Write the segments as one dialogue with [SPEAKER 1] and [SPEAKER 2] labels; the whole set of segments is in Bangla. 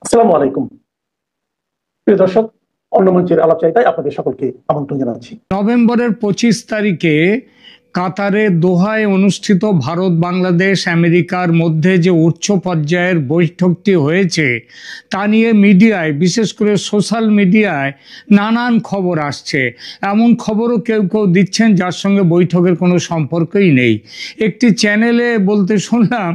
[SPEAKER 1] আসসালামু আলাইকুম প্রিয় দর্শক, অন্য মঞ্চের আলাপচারিতায় আপনাদের সকলকে আমন্ত্রণ জানাচ্ছি।
[SPEAKER 2] নভেম্বরের 25 তারিখে কাতারে দোহায় অনুষ্ঠিত ভারত বাংলাদেশ আমেরিকার মধ্যে যে উচ্চ পর্যায়ের বৈঠকটি হয়েছে তা নিয়ে মিডিয়ায়, বিশেষ করে সোশ্যাল মিডিয়ায় নানান খবর আসছে। এমন খবরও কেউ কেউ দিচ্ছেন যার সঙ্গে বৈঠকের কোনো সম্পর্কই নেই। একটি চ্যানেলে বলতে শুনলাম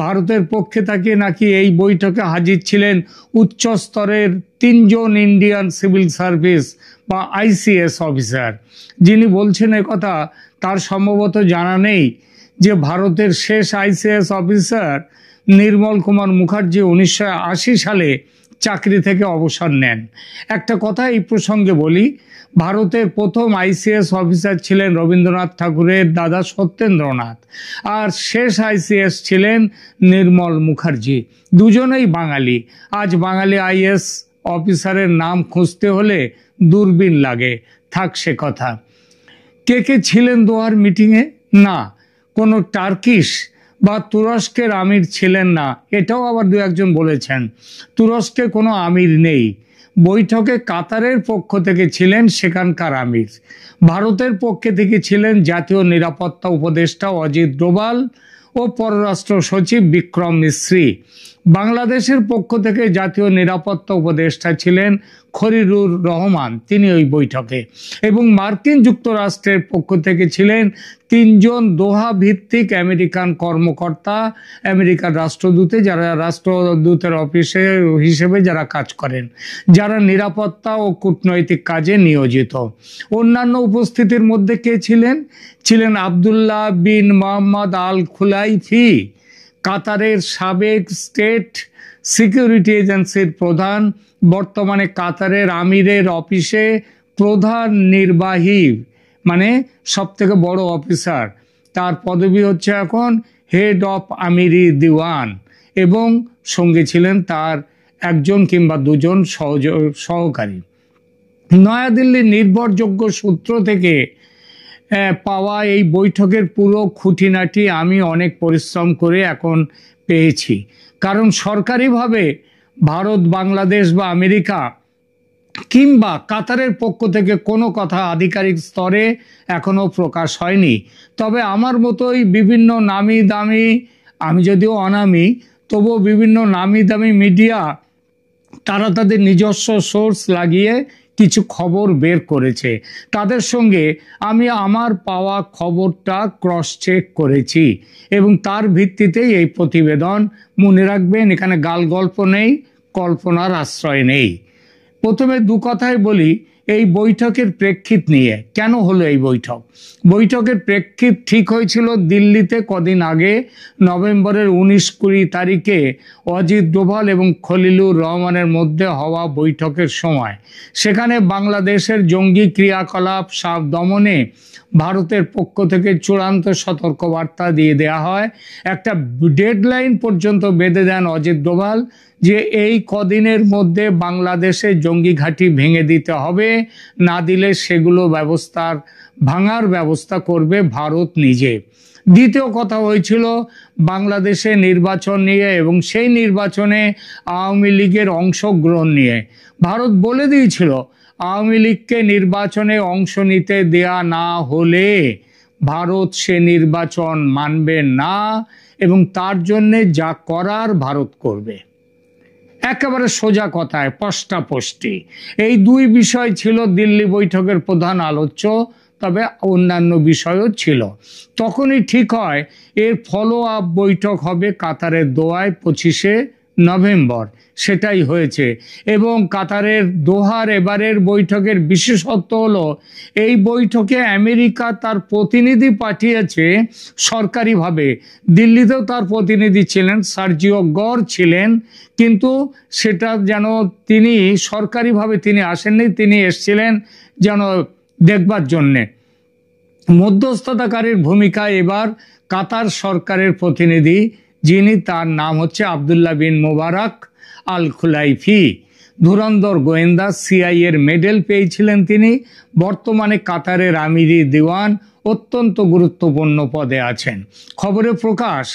[SPEAKER 2] ভারতের পক্ষে থেকে নাকি এই বৈঠকে হাজির ছিলেন উচ্চ স্তরের 3 জন ইন্ডিয়ান সিভিল সার্ভিস বা আইসিএস অফিসার। যিনি বলছেন একথা তার সম্ভবত জানা নেই যে ভারতের শেষ আইসিএস অফিসার নির্মল কুমার মুখার্জি 1980 সালে চাকরি থেকে অবসর নেন। একটা কথা এই প্রসঙ্গে বলি, ভারতের প্রথম আইসিএস অফিসার ছিলেন রবীন্দ্রনাথ ঠাকুরের দাদা সত্যেন্দ্রনাথ, আর শেষ আইসিএস ছিলেন নির্মল মুখার্জি। দুজনেই বাঙালি। আজ বাঙালি আইএস অফিসারের নাম খুঁজতে হলে দূরবীন লাগে। থাক সে কথা। কে কে ছিলেন দোহার মিটিংয়ে? না, কোনো টার্কিশ বা তুরস্কের আমির ছিলেন না, এটাও আবার দু একজন বলেছেন। তুরস্কে কোনো আমির নেই। বৈঠকে কাতারের পক্ষ থেকে ছিলেন সেখানকার আমির। ভারতের পক্ষে থেকে ছিলেন জাতীয় নিরাপত্তা উপদেষ্টা অজিত ডোভাল ও পররাষ্ট্র সচিব বিক্রম মিস্ত্রি। বাংলাদেশের পক্ষ থেকে জাতীয় নিরাপত্তা উপদেষ্টা ছিলেন খলিলুর রহমান, তিনি ওই বৈঠকে। এবং মার্কিন যুক্তরাষ্ট্রের পক্ষ থেকে ছিলেন 3 জন দোহা ভিত্তিক আমেরিকান কর্মকর্তা, আমেরিকার রাষ্ট্রদূতে, যারা রাষ্ট্রদূতের অফিসে হিসেবে যারা কাজ করেন, যারা নিরাপত্তা ও কূটনৈতিক কাজে নিয়োজিত। অন্যান্য উপস্থিতির মধ্যে কে ছিলেন? ছিলেন আবদুল্লাহ বিন মোহাম্মদ আল খুলাইফি, কাতারের সাবেক স্টেট সিকিউরিটি এজেন্সির প্রধান, বর্তমানে কাতারের আমিরের অফিসে প্রধান নির্বাহী, মানে সব থেকে বড় অফিসার। তার পদবি হচ্ছে এখন হেড অফ আমিরি দিওয়ান, এবং সঙ্গে ছিলেন তার 1 জন কিংবা 2 জন সহকারী। নয়াদিল্লির নির্ভরযোগ্য সূত্র থেকে পাওয়া এই বৈঠকের পুরো খুঁটিনাটি আমি অনেক পরিশ্রম করে এখন পেয়েছি। কারণ সরকারিভাবে ভারত বাংলাদেশ বা আমেরিকা কিংবা কাতারের পক্ষ থেকে কোনো কথা আধিকারিক স্তরে এখনো প্রকাশ হয়নি। তবে আমার মতোই বিভিন্ন নামি দামি, আমি যদিও অনামি, তবুও বিভিন্ন নামি দামি মিডিয়া তারা তাদের নিজস্ব সোর্স লাগিয়ে কিছু খবর বের করেছে। তাদের সঙ্গে আমি আমার পাওয়া খবরটা ক্রস চেক করেছি এবং তার ভিত্তিতেই এই প্রতিবেদন। মনে রাখবেন, এখানে গাল গল্প নেই, কল্পনার আশ্রয় নেই। প্রথমে 2 কথাই বলি এই বৈঠকের প্রেক্ষিত নিয়ে। কেন হলো এই বৈঠক? বৈঠকের প্রেক্ষিত ঠিক হয়েছিল দিল্লিতে কদিন আগে, নভেম্বরের 19-20 তারিখে অজিত ডোভাল এবং খলিলুর রহমানের মধ্যে হওয়া বৈঠকের সময়। সেখানে বাংলাদেশের জঙ্গি ক্রিয়াকলাপ দমনে ভারতের পক্ষ থেকে চূড়ান্ত সতর্কবার্তা দিয়ে দেয়া হয়। একটা ডেডলাইন পর্যন্ত বেঁধে দেন অজিত ডোভাল যে এই কদিনের মধ্যে বাংলাদেশে জঙ্গি ঘাঁটি ভেঙে দিতে হবে, না দিলে সেগুলো ভাঙার ব্যবস্থা করবে ভারত নিজে। দ্বিতীয় কথা হয়েছিল বাংলাদেশে নির্বাচন নিয়ে এবং সেই নির্বাচনে আওয়ামী লীগের অংশগ্রহণ নিয়ে। ভারত বলে দিয়েছিল আওয়ামী লীগকে নির্বাচনে অংশ নিতে দেয়া না হলে ভারত সে নির্বাচন মানবে না এবং তার জন্যে যা করার ভারত করবে। একেবারে সোজা কথায় স্পষ্টাস্পষ্টি। এই 2 বিষয় ছিল দিল্লি বৈঠকের প্রধান আলোচ্য, তবে অন্যান্য বিষয়ও ছিল। তখনই ঠিক হয় এর ফলো আপ বৈঠক হবে কাতারের দোহায় 25শে নভেম্বর। সেটাই হয়েছে। এবং কাতারের দোহার এবারের বৈঠকের বিশেষত্ব হলো এই বৈঠকে আমেরিকা তার প্রতিনিধি পাঠিয়েছে সরকারিভাবে। দিল্লিতেও তার প্রতিনিধি ছিলেন, সার্জিও গড় ছিলেন, কিন্তু সেটা যেন তিনি সরকারিভাবে তিনি আসেননি, তিনি এসেছিলেন যেন দেখবার জন্যে। মধ্যস্থতাকারীর ভূমিকায় এবার কাতার সরকারের প্রতিনিধি, যিনি তার নাম হচ্ছে আবদুল্লাহ বিন মোবারক আল খুলাইফি। ধুরন্ধর গোয়েন্দা CIA-এর মেডেল পেয়েছিলেন তিনি। বর্তমানে কাতারের আমিরি দিওয়ান, অত্যন্ত গুরুত্বপূর্ণ পদে আছেন। খবরে প্রকাশ,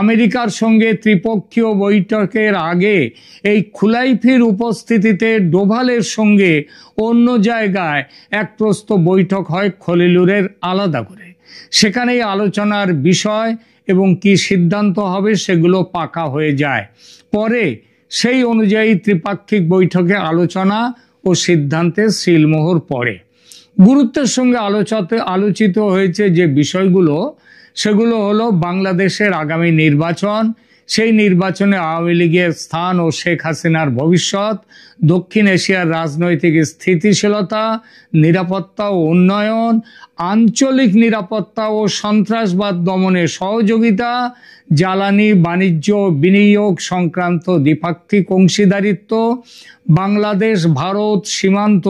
[SPEAKER 2] আমেরিকার সঙ্গে ত্রিপক্ষীয় বৈঠকের আগে এই খুলাইফির উপস্থিতিতে ডোভালের সঙ্গে অন্য জায়গায় এক প্রস্ত বৈঠক হয় খলিলুরের আলাদা করে। সেখানেই আলোচনার বিষয় এবং কি সিদ্ধান্ত হবে সেগুলো পাকা হয়ে যায়। পরে সেই অনুযায়ী ত্রিপাক্ষিক বৈঠকে আলোচনা ও সিদ্ধান্তের সিলমোহর পড়ে। গুরুত্বের সঙ্গে আলোচিত হয়েছে যে বিষয়গুলো, সেগুলো হলো বাংলাদেশের আগামী নির্বাচন, সেই নির্বাচনে আওয়ামী লীগের স্থান ও শেখ হাসিনার ভবিষ্যৎ, দক্ষিণ এশিয়ার রাজনৈতিক স্থিতিশীলতা, নিরাপত্তা ও উন্নয়ন, আঞ্চলিক নিরাপত্তা ও সন্ত্রাসবাদ দমনে সহযোগিতা, জ্বালানি, বাণিজ্য, বিনিয়োগ সংক্রান্ত দ্বিপাক্ষিক অংশীদারিত্ব, বাংলাদেশ ভারত সীমান্ত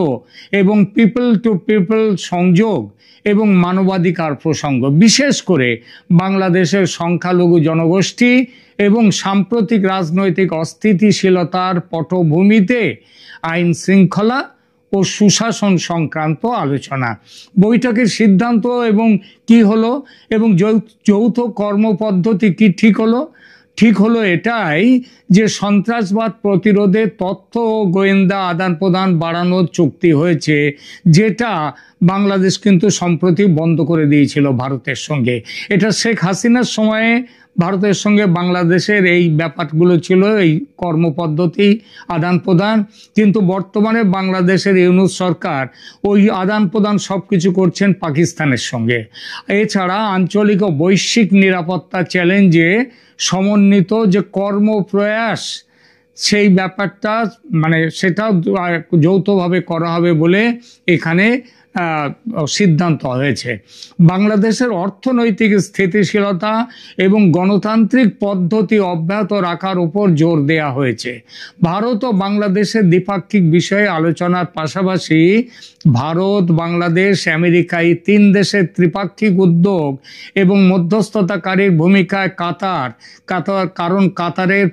[SPEAKER 2] এবং পিপল টু পিপল সংযোগ এবং মানবাধিকার প্রসঙ্গ। বিশেষ করে বাংলাদেশের সংখ্যালঘু জনগোষ্ঠী এবং সাম্প্রতিক রাজনৈতিক অস্থিতিশীলতার পটভূমিতে আইন শৃঙ্খলা ও সুশাসন সংক্রান্ত আলোচনা। বৈঠকের সিদ্ধান্ত এবং কি হলো এবং যৌথ কর্মপদ্ধতি কি ঠিক হলো এটাই যে সন্ত্রাসবাদ প্রতিরোধে তথ্য ও গোয়েন্দা আদান প্রদান বাড়ানোর চুক্তি হয়েছে, যেটা বাংলাদেশ কিন্তু সম্প্রতি বন্ধ করে দিয়েছিল ভারতের সঙ্গে। এটা শেখ হাসিনার সময়ে ভারতের সঙ্গে বাংলাদেশের এই ব্যাপারগুলো ছিল, এই কর্মপদ্ধতি আদান প্রদান। কিন্তু বর্তমানে বাংলাদেশের ইউনূস সরকার ওই আদান প্রদান সব কিছু করছেন পাকিস্তানের সঙ্গে। এছাড়া আঞ্চলিক ও বৈশ্বিক নিরাপত্তা চ্যালেঞ্জে সমন্বিত যে কর্মপ্রয়াস, সেই ব্যাপারটা সেটা যৌথভাবে করা হবে বলে এখানে সিদ্ধান্ত হয়েছে। বাংলাদেশের অর্থনৈতিক স্থিতিশীলতা এবং গণতান্ত্রিক পদ্ধতি অব্যাহত রাখার উপর জোর দেয়া হয়েছে। ভারত ও বাংলাদেশের দ্বিপাক্ষিক বিষয়ে আলোচনার পাশাপাশি ভারত, বাংলাদেশ, আমেরিকা এই তিন দেশের ত্রিপাক্ষিক উদ্যোগ এবং মধ্যস্থতাকারীর ভূমিকায় কাতার, কারণ কাতারের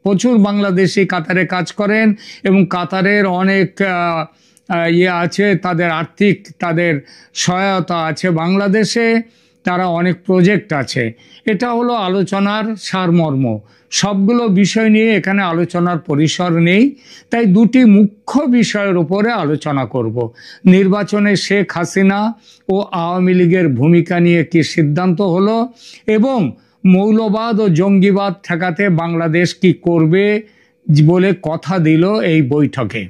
[SPEAKER 2] প্রচুর বাংলাদেশি কাতারে কাজ করেন এবং কাতারের অনেক আছে, তাদের সহায়তা আছে বাংলাদেশে, তারা অনেক প্রজেক্ট আছে। এটা হলো আলোচনার সারমর্ম। সবগুলো বিষয় নিয়ে এখানে আলোচনার পরিসর নেই, তাই দুটি মুখ্য বিষয়ের উপরে আলোচনা করব। নির্বাচনে শেখ হাসিনা ও আওয়ামী লীগের ভূমিকা নিয়ে কি সিদ্ধান্ত হলো এবং মৌলবাদ ও জঙ্গিবাদ ঠেকাতে বাংলাদেশ কি করবে বলে কথা দিল এই বৈঠকে।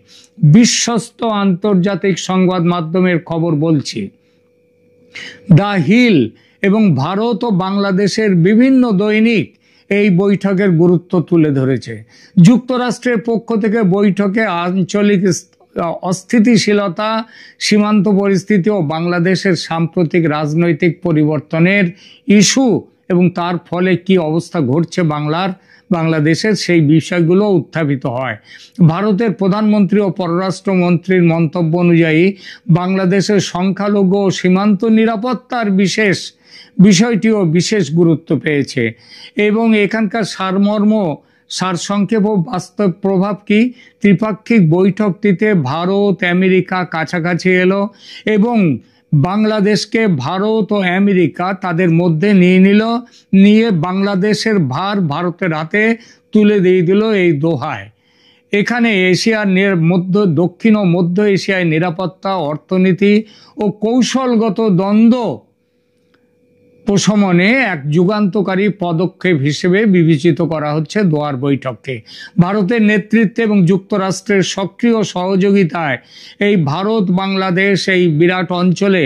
[SPEAKER 2] বিশ্বস্ত আন্তর্জাতিক সংবাদ মাধ্যমের খবর বলছি, দ্য হিল এবং ভারত ও বাংলাদেশের বিভিন্ন দৈনিক এই বৈঠকের গুরুত্ব তুলে ধরেছে। যুক্তরাষ্ট্রের পক্ষ থেকে বৈঠকে আঞ্চলিক অস্থিতিশীলতা, সীমান্ত পরিস্থিতি ও বাংলাদেশের সাম্প্রতিক রাজনৈতিক পরিবর্তনের ইস্যু এবং তার ফলে কি অবস্থা ঘটছে বাংলাদেশের, সেই বিষয়গুলো উত্থাপিত হয়। ভারতের প্রধানমন্ত্রী ও পররাষ্ট্রমন্ত্রীর মন্তব্য অনুযায়ী বাংলাদেশের সংখ্যালঘু ও সীমান্ত নিরাপত্তার বিষয়টিও বিশেষ গুরুত্ব পেয়েছে এবং এখানকার সারসংক্ষেপ ও বাস্তব প্রভাব কি। ত্রিপাক্ষিক বৈঠকটিতে ভারত, আমেরিকা কাছাকাছি এলো এবং বাংলাদেশকে ভারত ও আমেরিকা তাদের মধ্যে নিয়ে বাংলাদেশের ভার ভারতের হাতে তুলে দিয়ে দিল এই দোহায়। এখানে দক্ষিণ ও মধ্য এশিয়ায় নিরাপত্তা, অর্থনীতি ও কৌশলগত দ্বন্দ্ব প্রশমনে এক যুগান্তকারী পদক্ষেপ হিসেবে বিবেচিত করা হচ্ছে দোহার বৈঠককে। ভারতের নেতৃত্বে এবং যুক্তরাষ্ট্রের সক্রিয় সহযোগিতায় এই ভারত বাংলাদেশ এই বিরাট অঞ্চলে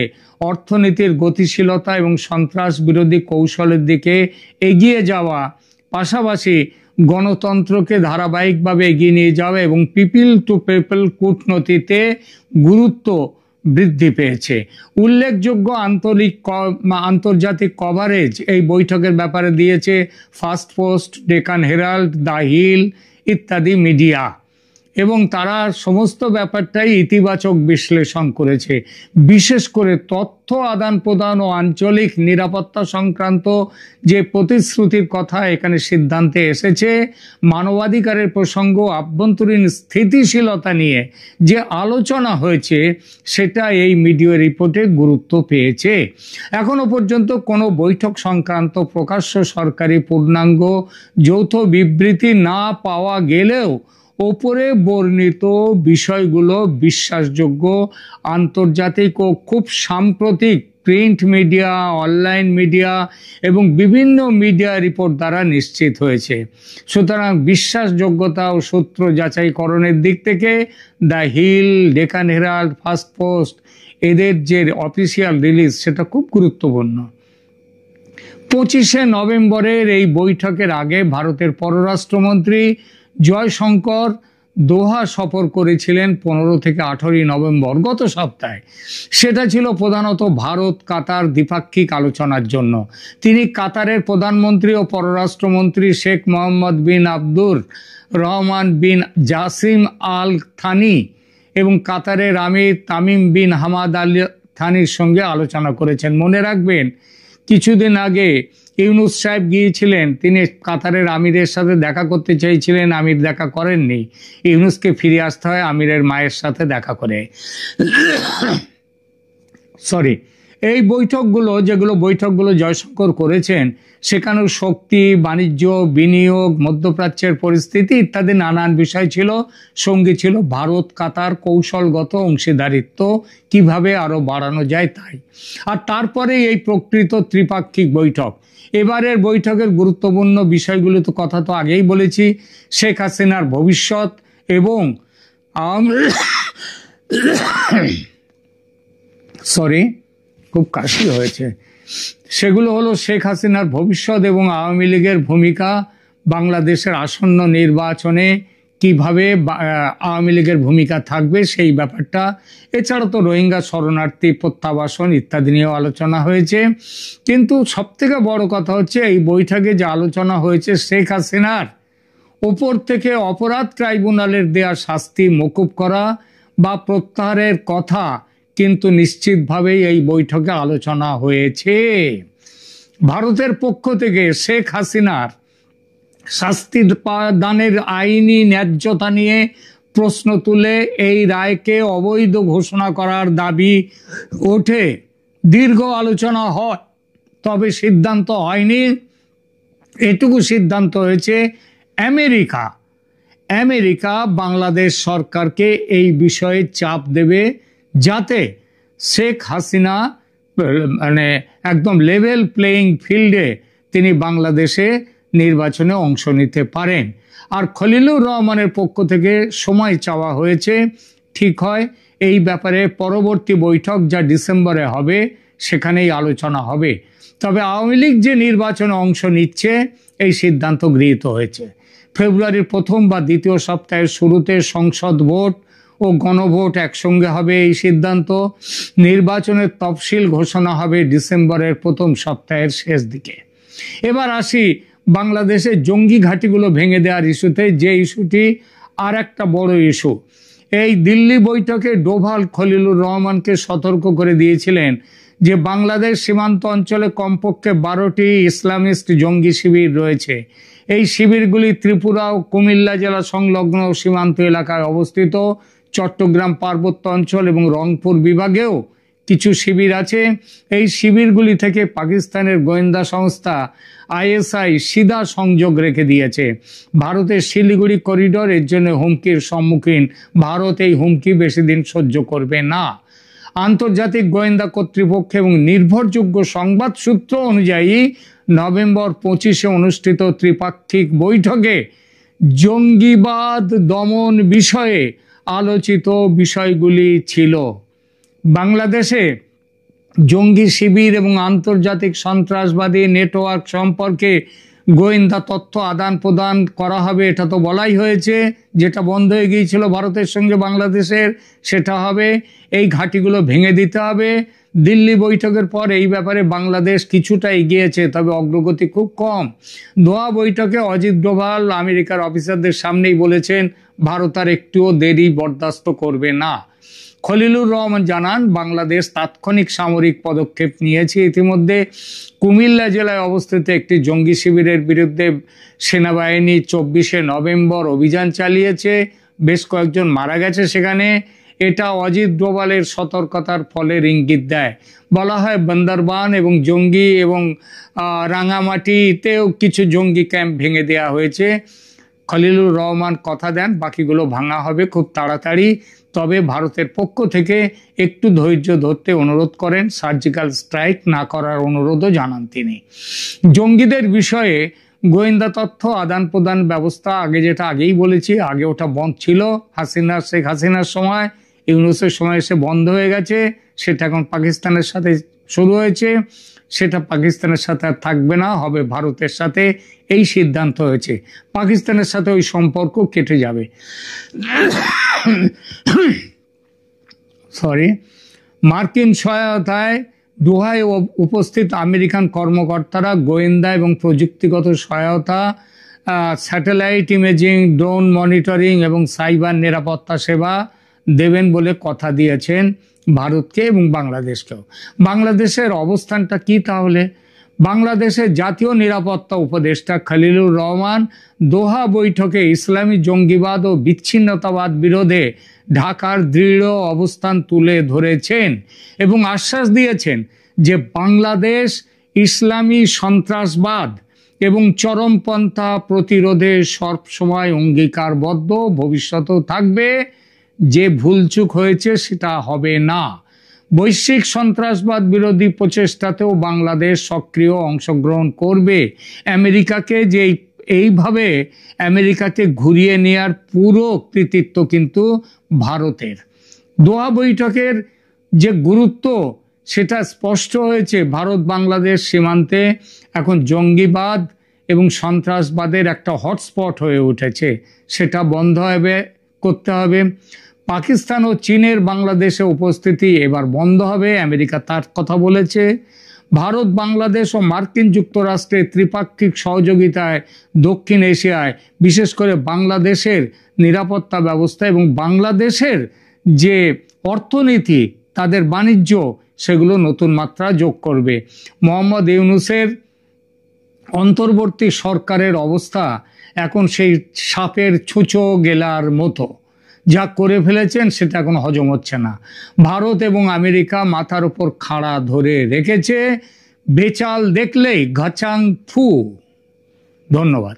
[SPEAKER 2] অর্থনীতির গতিশীলতা এবং সন্ত্রাস বিরোধী কৌশলের দিকে এগিয়ে যাওয়া, পাশাপাশি গণতন্ত্রকে ধারাবাহিকভাবে এগিয়ে নিয়ে যাওয়া এবং পিপল টু পিপল কূটনীতিতে গুরুত্ব বৃদ্ধি পেয়েছে। উল্লেখযোগ্য আন্তর্জাতিক কভারেজ এই বৈঠকের ব্যাপারে দিয়েছে First Post, Deccan Herald, the Hill ইত্যাদি মিডিয়া। এবং তারা সমস্ত ব্যাপারটাই ইতিবাচক বিশ্লেষণ করেছে। বিশেষ করে তথ্য আদান প্রদান ও আঞ্চলিক নিরাপত্তা সংক্রান্ত যে প্রতিশ্রুতির কথা এখানে সিদ্ধান্তে এসেছে, মানবাধিকারের প্রসঙ্গ, আভ্যন্তরীণ স্থিতিশীলতা নিয়ে যে আলোচনা হয়েছে সেটা এই মিডিয়া রিপোর্টে গুরুত্ব পেয়েছে। এখনো পর্যন্ত কোনো বৈঠক সংক্রান্ত প্রকাশ্য সরকারি পূর্ণাঙ্গ যৌথ বিবৃতি না পাওয়া গেলেও ওপরে বর্ণিত বিষয়গুলো বিশ্বাসযোগ্য, আন্তর্জাতিক ও খুব সাম্প্রতিক প্রিন্ট মিডিয়া, অনলাইন মিডিয়া এবং বিভিন্ন মিডিয়া রিপোর্ট দ্বারা নিশ্চিত হয়েছে। সুতরাং বিশ্বাসযোগ্যতা ও সূত্র যাচাইকরণের দিক থেকে the Hill, Deccan Herald, First Post এদের যে অফিসিয়াল রিলিজ সেটা খুব গুরুত্বপূর্ণ। 25শে নভেম্বরের এই বৈঠকের আগে ভারতের পররাষ্ট্রমন্ত্রী জয়শঙ্কর দোহা সফর করেছিলেন 15 থেকে 18 নভেম্বর, গত সপ্তাহে। সেটা ছিল প্রধানত ভারত কাতার দ্বিপাক্ষিক আলোচনার জন্য। তিনি কাতারের প্রধানমন্ত্রী ও পররাষ্ট্রমন্ত্রী শেখ মোহাম্মদ বিন আব্দুর রহমান বিন জাসিম আল থানি এবং কাতারের আমির তামিম বিন হামাদ আল থানির সঙ্গে আলোচনা করেছেন। মনে রাখবেন, কিছুদিন আগে ইউনুস সাহেব গিয়েছিলেন, তিনি কাতারের আমিরের সাথে দেখা করতে চেয়েছিলেন, আমির দেখা করেননি। ইউনুসকে ফিরে আসতে হয় আমিরের মায়ের সাথে দেখা করে। এই বৈঠকগুলো জয়শঙ্কর করেছেন, সেখানেও শক্তি, বাণিজ্য, বিনিয়োগ, মধ্যপ্রাচ্যের পরিস্থিতি ইত্যাদি নানান বিষয় ছিল। সঙ্গে ছিল ভারত কাতার কৌশলগত অংশীদারিত্ব কিভাবে আরো বাড়ানো যায় তাই। আর তারপরে এই প্রকৃত ত্রিপাক্ষিক বৈঠক। এবারের বৈঠকের গুরুত্বপূর্ণ বিষয়গুলো তো কথা তো আগেই বলেছি, শেখ হাসিনার ভবিষ্যৎ এবং খুব কাশি হয়েছে, সেগুলো হলো শেখ হাসিনার ভবিষ্যৎ এবং আওয়ামী লীগের ভূমিকা বাংলাদেশের আসন্ন নির্বাচনে, কিভাবে আওয়ামী লীগের ভূমিকা থাকবে সেই ব্যাপারটা। এছাড়া তো রোহিঙ্গা শরণার্থী প্রত্যাবাসন ইত্যাদি নিয়েও আলোচনা হয়েছে। কিন্তু সবথেকে বড় কথা হচ্ছে এই বৈঠকে যে আলোচনা হয়েছে শেখ হাসিনার ওপর থেকে অপরাধ ট্রাইব্যুনালের দেয়া শাস্তি মকুব করা বা প্রত্যাহারের কথা কিন্তু নিশ্চিতভাবেই এই বৈঠকে আলোচনা হয়েছে। ভারতের পক্ষ থেকে শেখ হাসিনার শাস্তি দানের আইনি ন্যায্যতা নিয়ে প্রশ্ন তুলে এই রায়কে অবৈধ ঘোষণা করার দাবি ওঠে। দীর্ঘ আলোচনা হয়, তবে সিদ্ধান্ত হয়নি। এটুকু সিদ্ধান্ত হয়েছে আমেরিকা বাংলাদেশ সরকারকে এই বিষয়ে চাপ দেবে, যাতে শেখ হাসিনা একদম লেভেল প্লেইং ফিল্ডে তিনি বাংলাদেশে নির্বাচনে অংশ নিতে পারেন। আর খলিলুর রহমানের পক্ষ থেকে সময় চাওয়া হয়েছে। ঠিক হয় এই ব্যাপারে পরবর্তী বৈঠক যা ডিসেম্বরে হবে সেখানেই আলোচনা হবে। তবে আওয়ামী লীগ যে নির্বাচনে অংশ নিচ্ছে এই সিদ্ধান্ত গৃহীত হয়েছে। ফেব্রুয়ারির প্রথম বা দ্বিতীয় সপ্তাহের শুরুতে সংসদ ভোট ও গণভোট একসঙ্গে হবে এই সিদ্ধান্ত। নির্বাচনের তফসিল ঘোষণা হবে ডিসেম্বরের প্রথম সপ্তাহের শেষ দিকে। এবার আসি বাংলাদেশে জঙ্গি ঘাঁটিগুলো ভেঙে দেওয়ার ইস্যুতে, যে ইস্যুটি আর একটা বড় ইস্যু। এই দিল্লি বৈঠকে ডোভাল খলিলুর রহমানকে সতর্ক করে দিয়েছিলেন যে বাংলাদেশ সীমান্ত অঞ্চলে কমপক্ষে 12টি ইসলামিস্ট জঙ্গি শিবির রয়েছে। এই শিবিরগুলি ত্রিপুরা ও কুমিল্লা জেলা সংলগ্ন সীমান্ত এলাকায় অবস্থিত। চট্টগ্রাম পার্বত্য অঞ্চল এবং রংপুর বিভাগেও কিছু শিবির আছে। এই শিবিরগুলি থেকে পাকিস্তানের গোয়েন্দা সংস্থা ISI সিধা সংযোগ রেখে দিয়েছে। ভারতের শিলিগুড়ি করিডোর এর জন্য হুমকির সম্মুখীন। ভারত এই হুমকি বেশি দিন সহ্য করবে না। আন্তর্জাতিক গোয়েন্দা কর্তৃপক্ষ এবং নির্ভরযোগ্য সংবাদ সূত্র অনুযায়ী নভেম্বর 25-এ অনুষ্ঠিত ত্রিপাক্ষিক বৈঠকে জঙ্গিবাদ দমন বিষয়ে আলোচিত বিষয়গুলি ছিল। বাংলাদেশে জঙ্গি শিবির এবং আন্তর্জাতিক সন্ত্রাসবাদী নেটওয়ার্ক সম্পর্কে গোয়েন্দা তথ্য আদান প্রদান করা হবে, এটা তো বলাই হয়েছে। যেটা বন্ধ হয়ে গিয়েছিল ভারতের সঙ্গে বাংলাদেশের, সেটা হবে। এই ঘাঁটিগুলো ভেঙে দিতে হবে, দিল্লি বৈঠকের পর এই ব্যাপারে বাংলাদেশ কিছুটা এগিয়েছে, তবে অগ্রগতি খুব কম। দোহা বৈঠকে অজিত ডোভাল আমেরিকার অফিসারদের সামনেই বলেছেন ভারত আর একটুও দেরি বরদাস্ত করবে না। খলিলুর রহমান জানান, বাংলাদেশ তাৎক্ষণিক সামরিক পদক্ষেপ নিয়েছে। ইতিমধ্যে কুমিল্লা জেলায় অবস্থিত একটি জঙ্গি শিবিরের বিরুদ্ধে সেনাবাহিনী 24শে নভেম্বর অভিযান চালিয়েছে, বেশ কয়েকজন মারা গেছে সেখানে। এটা অজিত ডোভালের সতর্কতার ফলের ইঙ্গিত দেয়। বলা হয় বান্দরবান এবং জঙ্গি এবং রাঙামাটিতেও কিছু জঙ্গি ক্যাম্প ভেঙে দেওয়া হয়েছে। খলিলুর রহমান কথা দেন বাকিগুলো ভাঙা হবে খুব তাড়াতাড়ি, তবে ভারতের পক্ষ থেকে একটু ধৈর্য ধরতে অনুরোধ করেন। সার্জিক্যাল স্ট্রাইক না করার অনুরোধও জানান তিনি। জঙ্গিদের বিষয়ে গোয়েন্দা তথ্য আদান প্রদান ব্যবস্থা যেটা আগেই বলেছি, আগে ওটা বন্ধ ছিল শেখ হাসিনার সময়, ইউনূসের সময় এসে বন্ধ হয়ে গেছে। সেটা এখন পাকিস্তানের সাথে শুরু হয়েছে, সেটা পাকিস্তানের সাথে আর থাকবে না, হবে ভারতের সাথে, এই সিদ্ধান্ত হয়েছে। পাকিস্তানের সাথে ওই সম্পর্ক কেটে যাবে। মার্কিন সহায়তায় দোহায় উপস্থিত আমেরিকান কর্মকর্তারা গোয়েন্দা এবং প্রযুক্তিগত সহায়তা, স্যাটেলাইট ইমেজিং, ড্রোন মনিটরিং এবং সাইবার নিরাপত্তা সেবা দেবেন বলে কথা দিয়েছেন ভারতকে এবং বাংলাদেশকেও। বাংলাদেশের অবস্থানটা কি তাহলে? বাংলাদেশের জাতীয় নিরাপত্তা উপদেষ্টা খলিলুর রহমান দোহা বৈঠকে ইসলামী জঙ্গিবাদ ও বিচ্ছিন্নতাবাদ বিরোধে ঢাকার দৃঢ় অবস্থান তুলে ধরেছেন এবং আশ্বাস দিয়েছেন যে বাংলাদেশ ইসলামী সন্ত্রাসবাদ এবং চরমপন্থা প্রতিরোধে সবসময় অঙ্গীকারবদ্ধ, ভবিষ্যতেও থাকবে। যে ভুলচুক হয়েছে সেটা হবে না। বৈশ্বিক সন্ত্রাসবাদ বিরোধী প্রচেষ্টাতেও বাংলাদেশ সক্রিয় অংশগ্রহণ করবে। আমেরিকাকে যে এইভাবে আমেরিকাকে ঘুরিয়ে নেওয়ার পুরো কৃতিত্ব কিন্তু ভারতের। দোহা বৈঠকের যে গুরুত্ব সেটা স্পষ্ট হয়েছে। ভারত বাংলাদেশ সীমান্তে এখন জঙ্গিবাদ এবং সন্ত্রাসবাদের একটা হটস্পট হয়ে উঠেছে, সেটা বন্ধ করতে হবে। পাকিস্তান ও চীনের বাংলাদেশে উপস্থিতি এবার বন্ধ হবে, আমেরিকা তার কথা বলেছে। ভারত বাংলাদেশ ও মার্কিন যুক্তরাষ্ট্রের ত্রিপাক্ষিক সহযোগিতায় দক্ষিণ এশিয়ায় বিশেষ করে বাংলাদেশের নিরাপত্তা ব্যবস্থা এবং বাংলাদেশের যে অর্থনীতি, তাদের বাণিজ্য, সেগুলো নতুন মাত্রা যোগ করবে। মোহাম্মদ ইউনূসের অন্তর্বর্তী সরকারের অবস্থা এখন সেই সাপের ছুঁচো গেলার মতো, যা করে ফেলেছেন সেটা এখন হজম হচ্ছে না। ভারত এবং আমেরিকা মাথার উপর খাড়া ধরে রেখেছে, বেচাল দেখলেই ঘাচাং ফু। ধন্যবাদ।